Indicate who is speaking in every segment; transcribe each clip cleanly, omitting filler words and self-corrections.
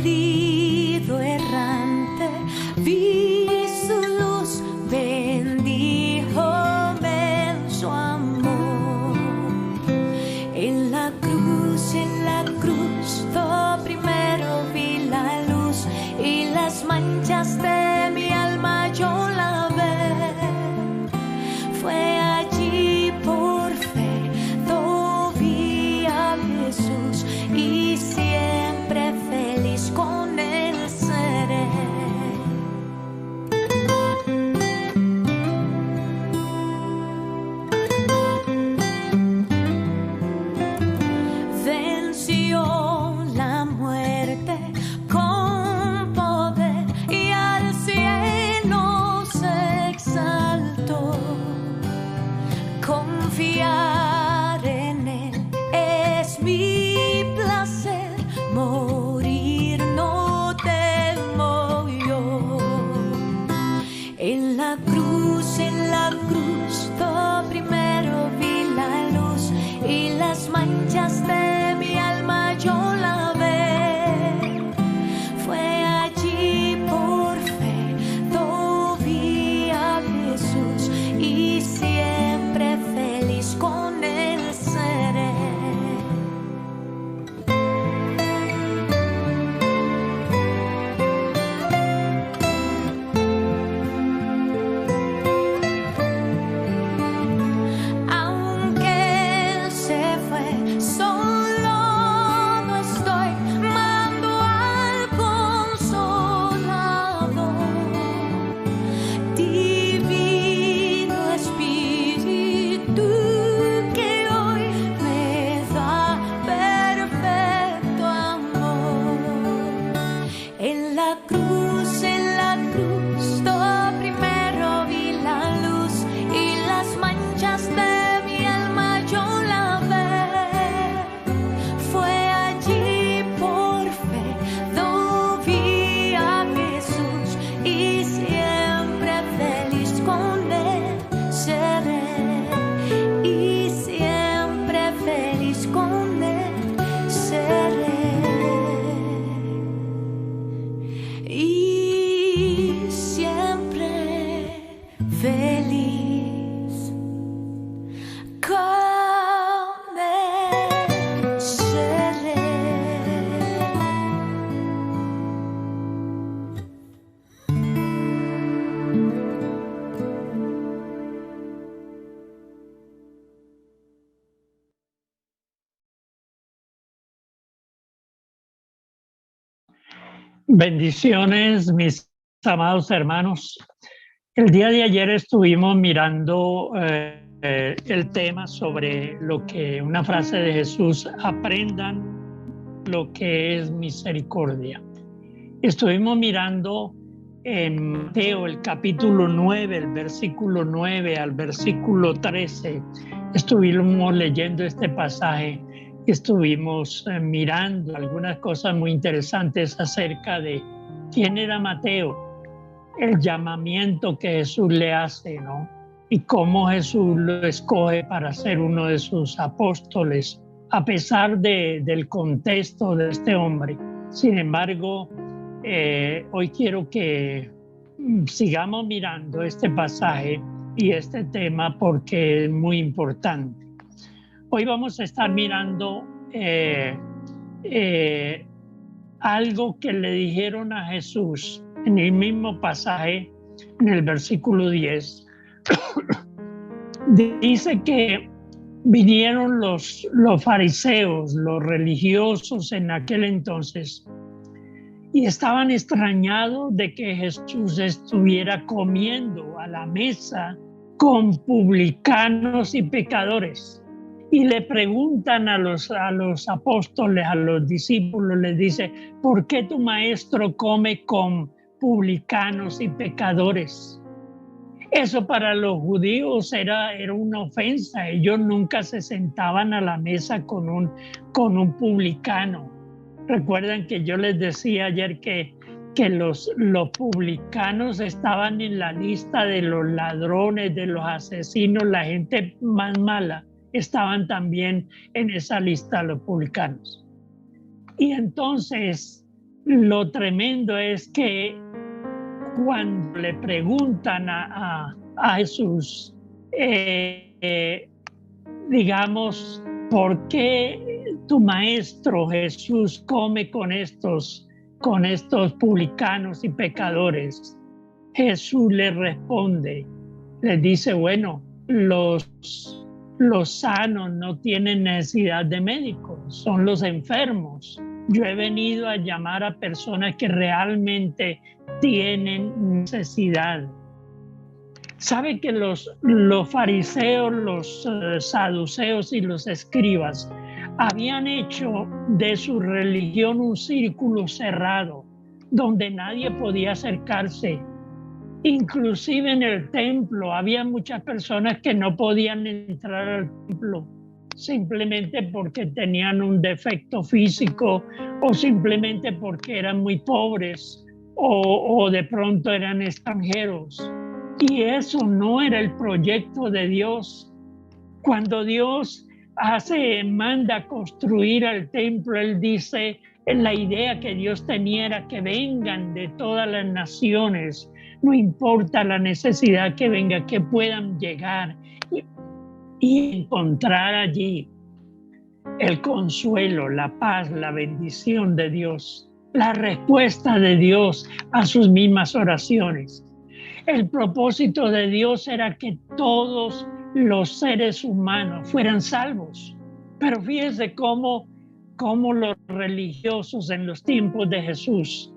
Speaker 1: perdido errante, vi su luz, bendíjome en su amor. En la cruz, yo primero vi la luz y las manchas de mi alma yo lavé. Fue allí por fe, yo vi a Jesús y siempre feliz con él seré. Venció la muerte con poder y al cielo se exaltó. Confiar en él es mi placer, morir no temo yo. En la cruz, yo primero vi la luz y las manchas de mi alma yo lavé. Fue allí por fe, yo vi a Jesús y siempre feliz con él seré. Aunque él se fue, solo no estoy, mando al Consolador. Divino Espíritu que hoy me da perfecto amor. En la cruz, yo primero vi la luz y las manchas de mi alma yo lavé. Fue allí por fe, yo vi a Jesús y siempre feliz con él seré. Y siempre feliz con él seré. Y siempre feliz con él seré.
Speaker 2: Bendiciones, mis amados hermanos. El día de ayer estuvimos mirando el tema sobre una frase de Jesús: aprendan lo que es misericordia. Estuvimos mirando en Mateo el capítulo 9, el versículo 9 al versículo 13. Estuvimos leyendo este pasaje. Estuvimos mirando algunas cosas muy interesantes acerca de quién era Mateo, el llamamiento que Jesús le hace, ¿no? Y cómo Jesús lo escoge para ser uno de sus apóstoles, a pesar del contexto de este hombre. Sin embargo, hoy quiero que sigamos mirando este pasaje y este tema porque es muy importante. Hoy vamos a estar mirando algo que le dijeron a Jesús en el mismo pasaje, en el versículo 10. Dice que vinieron los fariseos, los religiosos en aquel entonces, y estaban extrañados de que Jesús estuviera comiendo a la mesa con publicanos y pecadores. Y le preguntan a los apóstoles, a los discípulos, les dice: ¿por qué tu maestro come con publicanos y pecadores? Eso para los judíos era una ofensa. Ellos nunca se sentaban a la mesa con un publicano. Recuerdan que yo les decía ayer que los publicanos estaban en la lista de los ladrones, de los asesinos, la gente más mala. Estaban también en esa lista los publicanos. Y entonces lo tremendo es que cuando le preguntan a Jesús, digamos, ¿por qué tu maestro Jesús come con estos publicanos y pecadores? Jesús le responde, le dice, bueno, los sanos no tienen necesidad de médicos, son los enfermos. Yo he venido a llamar a personas que realmente tienen necesidad. ¿Sabe que los fariseos, los saduceos y los escribas habían hecho de su religión un círculo cerrado donde nadie podía acercarse? Inclusive en el templo había muchas personas que no podían entrar al templo simplemente porque tenían un defecto físico o simplemente porque eran muy pobres o de pronto eran extranjeros. Y eso no era el proyecto de Dios. Cuando Dios manda a construir el templo, Él dice, la idea que Dios tenía era que vengan de todas las naciones, no importa la necesidad que venga, que puedan llegar y encontrar allí el consuelo, la paz, la bendición de Dios, la respuesta de Dios a sus mismas oraciones. El propósito de Dios era que todos los seres humanos fueran salvos. Pero fíjese cómo los religiosos en los tiempos de Jesús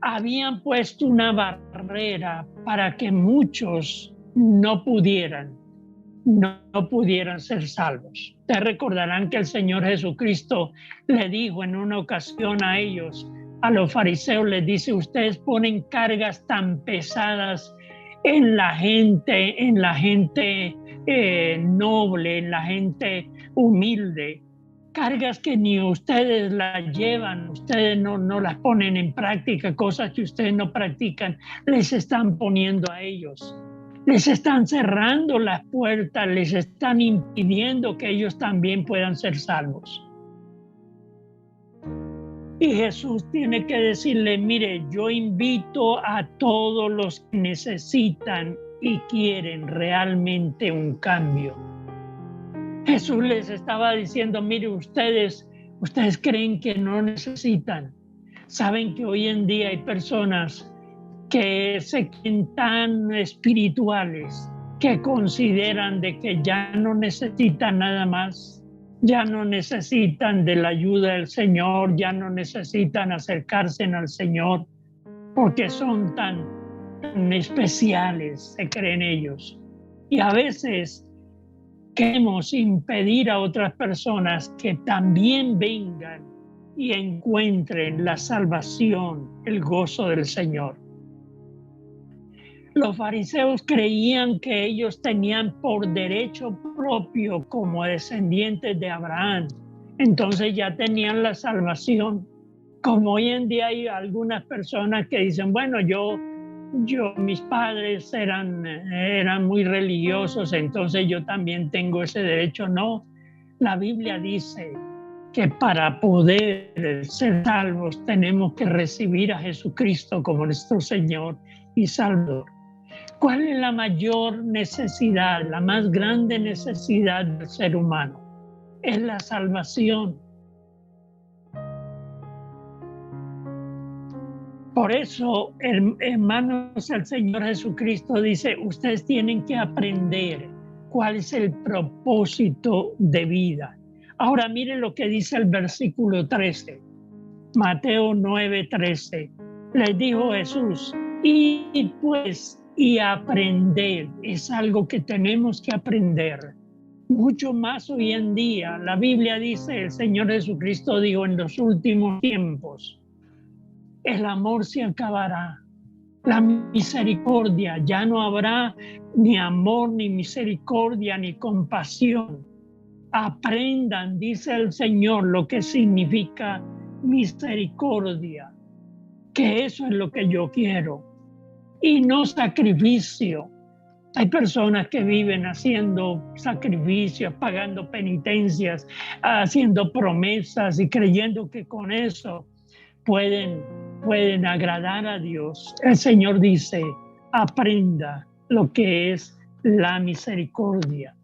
Speaker 2: habían puesto una barrera para que muchos no pudieran ser salvos. Ustedes recordarán que el Señor Jesucristo le dijo en una ocasión a ellos, a los fariseos, les dice, ustedes ponen cargas tan pesadas en la gente noble, en la gente humilde, cargas que ni ustedes las llevan, ustedes no las ponen en práctica, cosas que ustedes no practican, les están poniendo a ellos. Les están cerrando las puertas, les están impidiendo que ellos también puedan ser salvos. Y Jesús tiene que decirle, mire, yo invito a todos los que necesitan y quieren realmente un cambio. Jesús les estaba diciendo, mire, ustedes creen que no necesitan. Saben que hoy en día hay personas que se creen tan espirituales que consideran de que ya no necesitan nada más. Ya no necesitan de la ayuda del Señor, ya no necesitan acercarse al Señor, porque son tan especiales, se creen ellos. Y a veces queremos impedir a otras personas que también vengan y encuentren la salvación, el gozo del Señor. Los fariseos creían que ellos tenían por derecho propio como descendientes de Abraham. Entonces ya tenían la salvación. Como hoy en día hay algunas personas que dicen, bueno, mis padres eran muy religiosos, entonces yo también tengo ese derecho. No, la Biblia dice que para poder ser salvos tenemos que recibir a Jesucristo como nuestro Señor y Salvador. ¿Cuál es la mayor necesidad, la más grande necesidad del ser humano? Es la salvación. Por eso, hermanos, el Señor Jesucristo dice, ustedes tienen que aprender cuál es el propósito de vida. Ahora miren lo que dice el versículo 13, Mateo 9:13. Les dijo Jesús, y pues, y aprender, es algo que tenemos que aprender. Mucho más hoy en día, la Biblia dice, el Señor Jesucristo dijo, en los últimos tiempos, el amor se acabará, la misericordia, ya no habrá ni amor, ni misericordia, ni compasión. Aprendan, dice el Señor, lo que significa misericordia, que eso es lo que yo quiero, y no sacrificio. Hay personas que viven haciendo sacrificios, pagando penitencias, haciendo promesas y creyendo que con eso pueden pueden agradar a Dios. El Señor dice, aprenda lo que es la misericordia.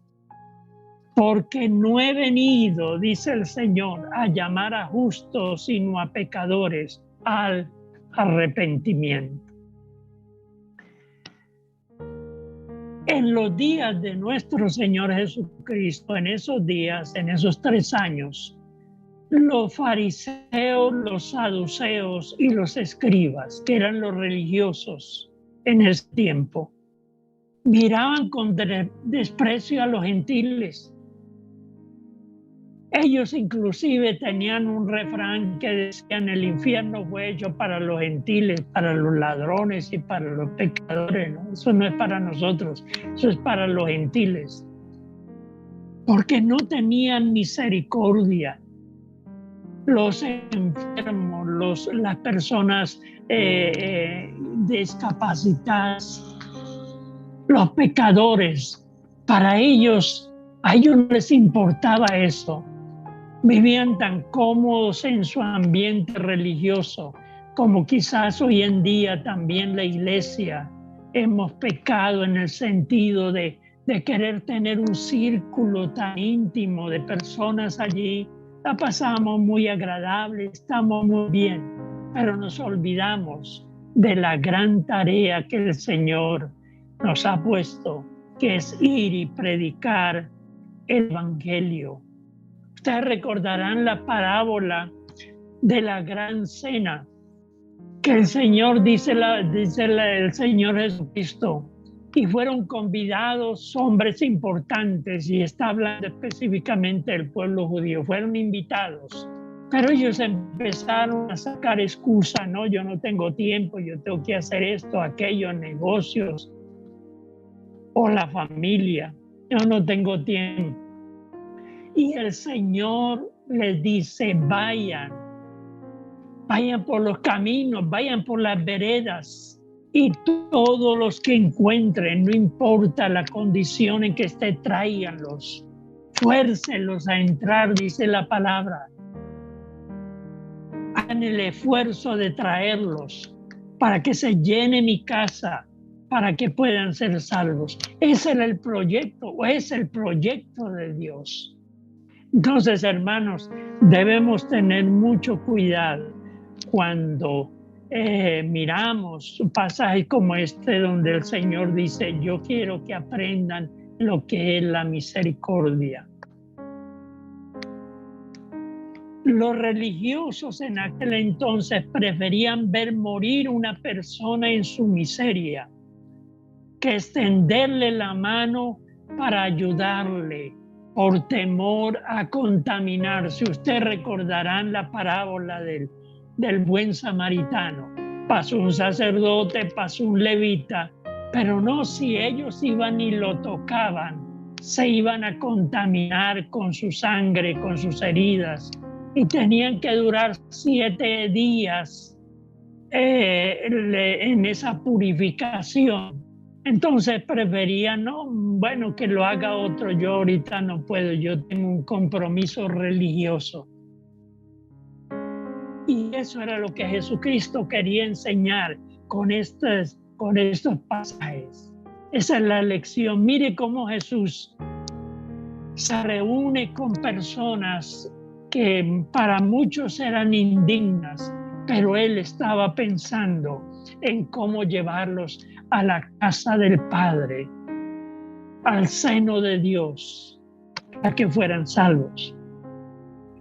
Speaker 2: Porque no he venido, dice el Señor, a llamar a justos, sino a pecadores al arrepentimiento. En los días de nuestro Señor Jesucristo, en esos días, en esos 3 años, los fariseos, los saduceos y los escribas, que eran los religiosos en ese tiempo, miraban con desprecio a los gentiles. Ellos inclusive tenían un refrán que decían: el infierno fue hecho para los gentiles, para los ladrones y para los pecadores, ¿no? Eso no es para nosotros, eso es para los gentiles. Porque no tenían misericordia. Los enfermos, las personas discapacitadas, los pecadores, a ellos no les importaba eso. Vivían tan cómodos en su ambiente religioso, como quizás hoy en día también la iglesia hemos pecado en el sentido de querer tener un círculo tan íntimo de personas allí. La pasamos muy agradable, estamos muy bien, pero nos olvidamos de la gran tarea que el Señor nos ha puesto, que es ir y predicar el Evangelio. Ustedes recordarán la parábola de la gran cena, que el Señor dice el Señor Jesucristo, y fueron convidados hombres importantes, y está hablando específicamente del pueblo judío, fueron invitados, pero ellos empezaron a sacar excusas, no, yo no tengo tiempo, yo tengo que hacer esto, aquello, negocios, o la familia, yo no tengo tiempo. Y el Señor les dice: vayan por los caminos, vayan por las veredas, y todos los que encuentren, no importa la condición en que esté, tráiganlos, fuércenlos a entrar, dice la palabra. Hagan el esfuerzo de traerlos para que se llene mi casa, para que puedan ser salvos. Ese era el proyecto, o es el proyecto de Dios. Entonces, hermanos, debemos tener mucho cuidado cuando miramos pasajes como este, donde el Señor dice: yo quiero que aprendan lo que es la misericordia. Los religiosos en aquel entonces preferían ver morir una persona en su miseria que extenderle la mano para ayudarle, por temor a contaminarse. Ustedes recordarán la parábola del buen samaritano. Pasó un sacerdote, pasó un levita, pero no, si ellos iban y lo tocaban, se iban a contaminar con su sangre, con sus heridas, y tenían que durar 7 días en esa purificación. Entonces prefería, no, bueno, que lo haga otro, yo ahorita no puedo, yo tengo un compromiso religioso. Y eso era lo que Jesucristo quería enseñar con estos pasajes. Esa es la lección. Mire cómo Jesús se reúne con personas que para muchos eran indignas, pero Él estaba pensando en cómo llevarlos a la casa del Padre, al seno de Dios, para que fueran salvos.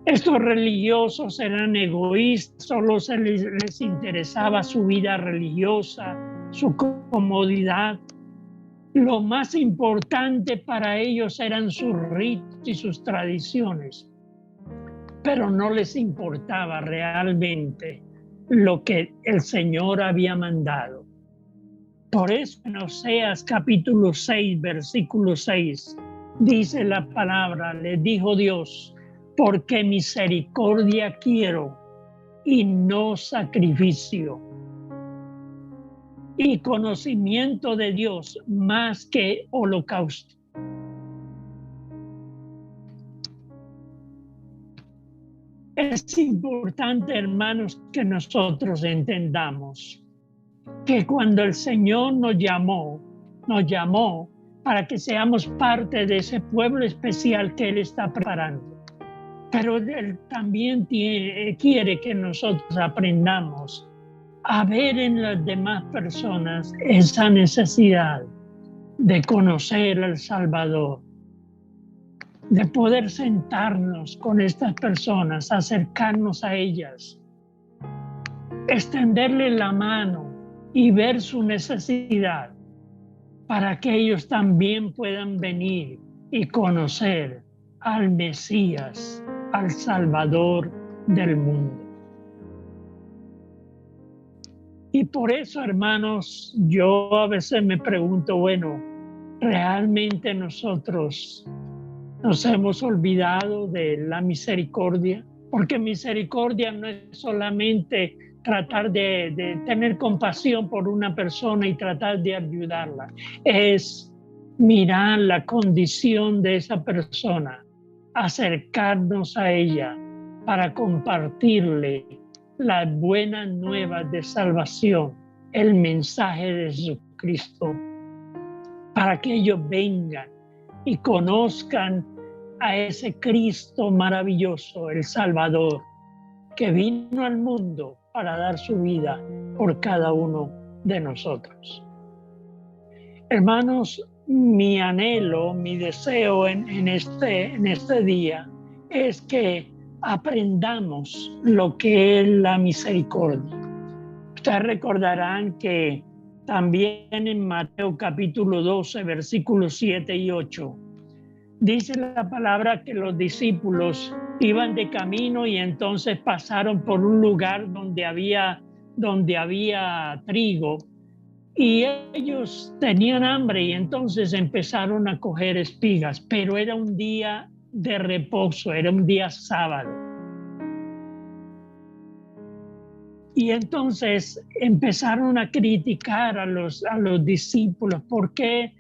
Speaker 2: Estos religiosos eran egoístas, solo les interesaba su vida religiosa, su comodidad. Lo más importante para ellos eran sus ritos y sus tradiciones, pero no les importaba realmente lo que el Señor había mandado. Por eso en Oseas capítulo 6, versículo 6, dice la palabra: le dijo Dios, porque misericordia quiero y no sacrificio, y conocimiento de Dios más que holocausto. El Es importante, hermanos, que nosotros entendamos que cuando el Señor nos llamó para que seamos parte de ese pueblo especial que Él está preparando. Pero Él también quiere que nosotros aprendamos a ver en las demás personas esa necesidad de conocer al Salvador, de poder sentarnos con estas personas, acercarnos a ellas, extenderle la mano y ver su necesidad para que ellos también puedan venir y conocer al Mesías, al Salvador del mundo. Y por eso, hermanos, yo a veces me pregunto, bueno, ¿realmente nosotros nos hemos olvidado de la misericordia? Porque misericordia no es solamente tratar de tener compasión por una persona y tratar de ayudarla. Es mirar la condición de esa persona, acercarnos a ella para compartirle las buenas nuevas de salvación, el mensaje de Jesucristo, para que ellos vengan y conozcan a ese Cristo maravilloso, el Salvador, que vino al mundo para dar su vida por cada uno de nosotros. Hermanos, mi anhelo, mi deseo en este día es que aprendamos lo que es la misericordia. Ustedes recordarán que también en Mateo capítulo 12, versículos 7 y 8, dice la palabra que los discípulos iban de camino y entonces pasaron por un lugar donde había trigo y ellos tenían hambre y entonces empezaron a coger espigas, pero era un día de reposo, era un día sábado. Y entonces empezaron a criticar a los discípulos. ¿Por qué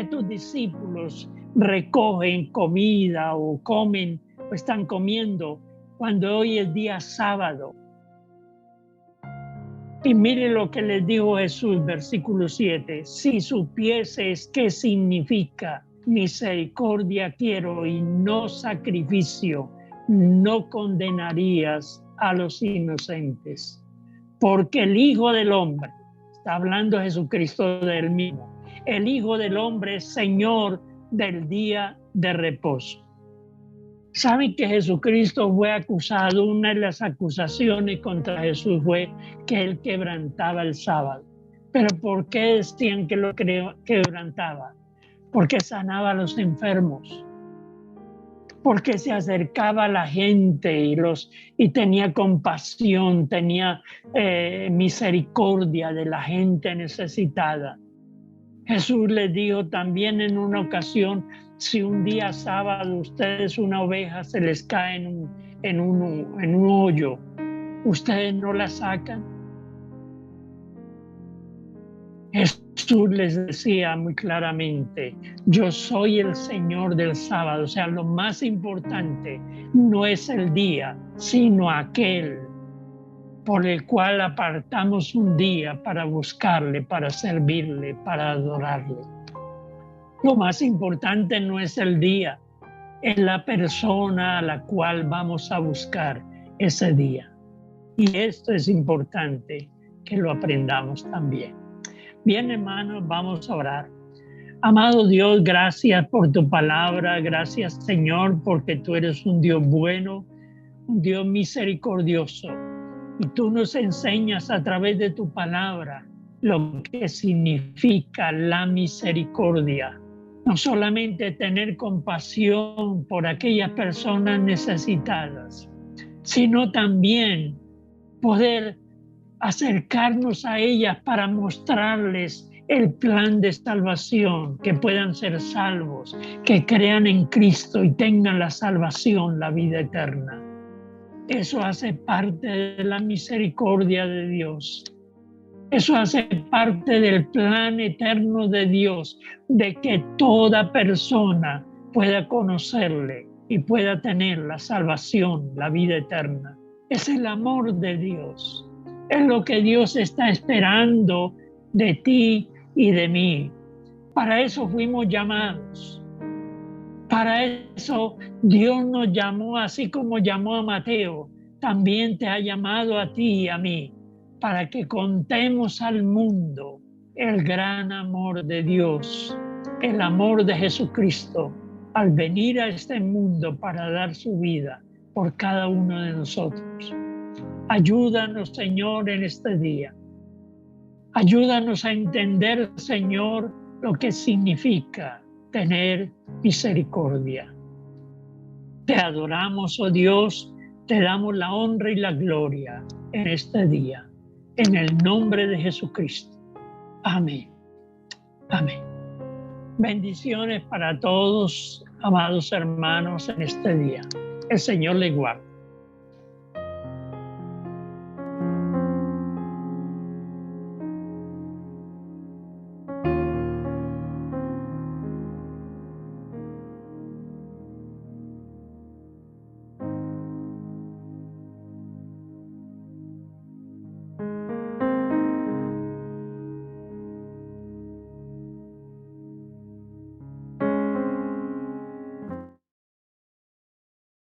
Speaker 2: tus discípulos recogen comida o comen o están comiendo cuando hoy es día sábado? Y mire lo que les dijo Jesús, versículo 7. Si supieses qué significa misericordia quiero y no sacrificio, no condenarías a los inocentes. Porque el Hijo del Hombre, está hablando Jesucristo del mismo, el Hijo del Hombre es Señor del día de reposo. ¿Saben que Jesucristo fue acusado? Una de las acusaciones contra Jesús fue que Él quebrantaba el sábado. ¿Pero por qué decían que lo quebrantaba? Porque sanaba a los enfermos, porque se acercaba a la gente y tenía compasión, tenía misericordia de la gente necesitada. Jesús les dijo también en una ocasión, si un día sábado ustedes una oveja se les cae en un hoyo, ¿ustedes no la sacan? Jesús les decía muy claramente, yo soy el Señor del sábado. O sea, lo más importante no es el día, sino aquel por el cual apartamos un día para buscarle, para servirle, para adorarle. Lo más importante no es el día, es la persona a la cual vamos a buscar ese día. Y esto es importante que lo aprendamos también. Bien, hermanos, vamos a orar. Amado Dios, gracias por tu palabra. Gracias, Señor, porque tú eres un Dios bueno, un Dios misericordioso. Y tú nos enseñas a través de tu palabra lo que significa la misericordia. No solamente tener compasión por aquellas personas necesitadas, sino también poder acercarnos a ellas para mostrarles el plan de salvación, que puedan ser salvos, que crean en Cristo y tengan la salvación, la vida eterna. Eso hace parte de la misericordia de Dios. Eso hace parte del plan eterno de Dios, de que toda persona pueda conocerle y pueda tener la salvación, la vida eterna. Es el amor de Dios. Es lo que Dios está esperando de ti y de mí. Para eso fuimos llamados. Para eso Dios nos llamó, así como llamó a Mateo. También te ha llamado a ti y a mí, para que contemos al mundo el gran amor de Dios, el amor de Jesucristo, al venir a este mundo para dar su vida por cada uno de nosotros. Ayúdanos, Señor, en este día. Ayúdanos a entender, Señor, lo que significa tener misericordia. Te adoramos, oh Dios, te damos la honra y la gloria en este día, en el nombre de Jesucristo. Amén. Amén. Bendiciones para todos, amados hermanos, en este día. El Señor les guarde.